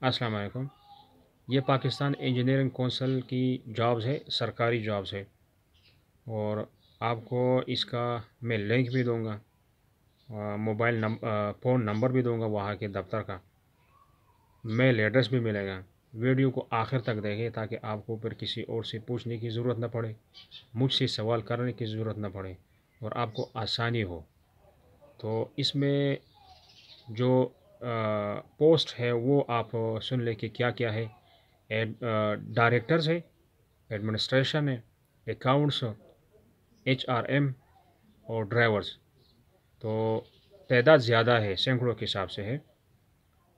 अस्सलाम वालेकुम। ये पाकिस्तान इंजीनियरिंग कौंसिल की जॉब्स है, सरकारी जॉब्स है। और आपको इसका मैं लिंक भी दूंगा, फ़ोन नंबर भी दूंगा वहाँ के दफ्तर का, मेल एड्रेस भी मिलेगा। वीडियो को आखिर तक देखें ताकि आपको फिर किसी और से पूछने की ज़रूरत न पड़े, मुझसे सवाल करने की ज़रूरत न पड़े और आपको आसानी हो। तो इसमें जो पोस्ट है वो आप सुन लें कि क्या क्या है। डायरेक्टर्स है, एडमिनिस्ट्रेशन है, अकाउंट्स, HRM और ड्राइवर्स। तो तादाद ज़्यादा है, सैकड़ों के हिसाब से है।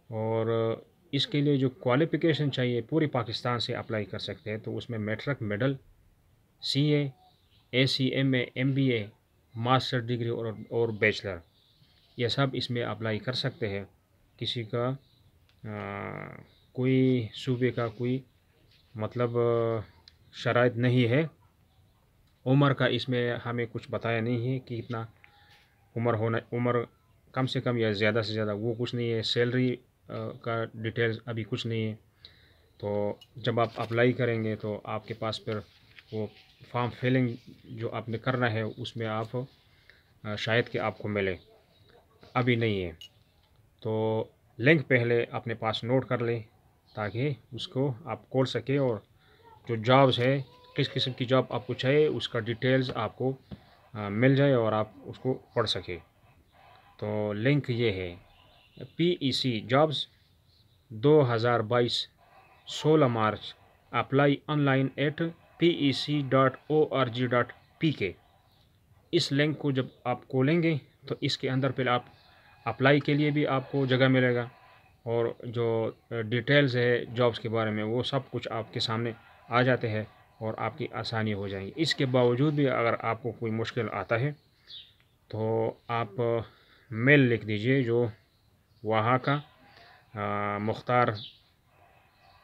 और इसके लिए जो क्वालिफ़िकेशन चाहिए पूरी पाकिस्तान से अप्लाई कर सकते हैं। तो उसमें matric, middle, CA, ACMA, MBA, master degree और बैचलर, ये सब इसमें अप्लाई कर सकते हैं। किसी का कोई सूबे का कोई मतलब शराइत नहीं है। उम्र का इसमें हमें कुछ बताया नहीं है कि इतना उम्र कम से कम या ज़्यादा से ज़्यादा, वो कुछ नहीं है। सैलरी का डिटेल्स अभी कुछ नहीं है। तो जब आप अप्लाई करेंगे तो आपके पास फिर वो फॉर्म फिलिंग जो आपने करना है उसमें आप शायद कि आपको मिले, अभी नहीं है। तो लिंक पहले अपने पास नोट कर लें ताकि उसको आप खोल सके और जो जॉब्स है, किस किस्म की जॉब आपको चाहिए उसका डिटेल्स आपको मिल जाए और आप उसको पढ़ सके। तो लिंक ये है, PEC jobs 2022 16 March, apply online at pec.org.pk। इस लिंक को जब आप खोलेंगे तो इसके अंदर फिर आप अप्लाई के लिए भी आपको जगह मिलेगा और जो डिटेल्स है जॉब्स के बारे में वो सब कुछ आपके सामने आ जाते हैं और आपकी आसानी हो जाएगी। इसके बावजूद भी अगर आपको कोई मुश्किल आता है तो आप मेल लिख दीजिए। जो वहाँ का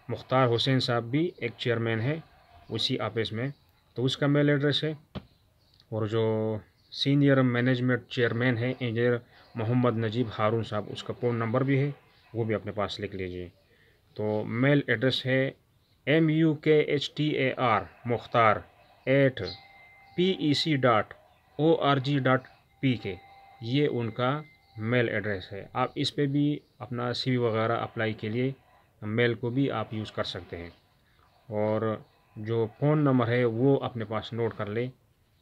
मुख्तार हुसैन साहब भी एक चेयरमैन है उसी ऑफिस में, तो उसका मेल एड्रेस है। और जो सीनियर मैनेजमेंट चेयरमैन है इंजीनियर मोहम्मद नजीब हारून साहब, उसका फ़ोन नंबर भी है, वो भी अपने पास लिख लीजिए। तो मेल एड्रेस है MUKHTAR मुख्तार @PEC.org.pk। ये उनका मेल एड्रेस है। आप इस पे भी अपना CV वगैरह अप्लाई के लिए मेल को भी आप यूज़ कर सकते हैं। और जो फ़ोन नंबर है वो अपने पास नोट कर ले,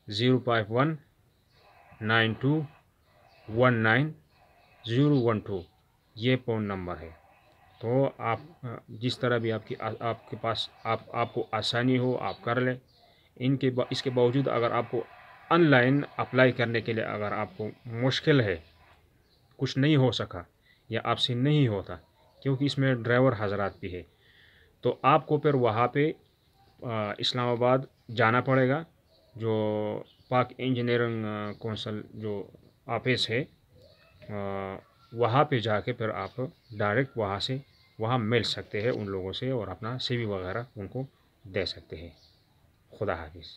05192190012, ये फ़ोन नंबर है। तो आप जिस तरह भी आपके पास आपको आसानी हो आप कर लें। इसके बावजूद अगर आपको ऑनलाइन अप्लाई करने के लिए अगर आपको मुश्किल है, कुछ नहीं हो सका या आपसे नहीं होता, क्योंकि इसमें ड्राइवर हजरात भी है, तो आपको फिर वहाँ पे इस्लामाबाद जाना पड़ेगा। जो पाक इंजीनियरिंग कौंसिल जो ऑफिस है, वहाँ पे जाके फिर आप डायरेक्ट वहाँ मिल सकते हैं उन लोगों से और अपना CV वगैरह उनको दे सकते हैं। खुदा हाफिज़।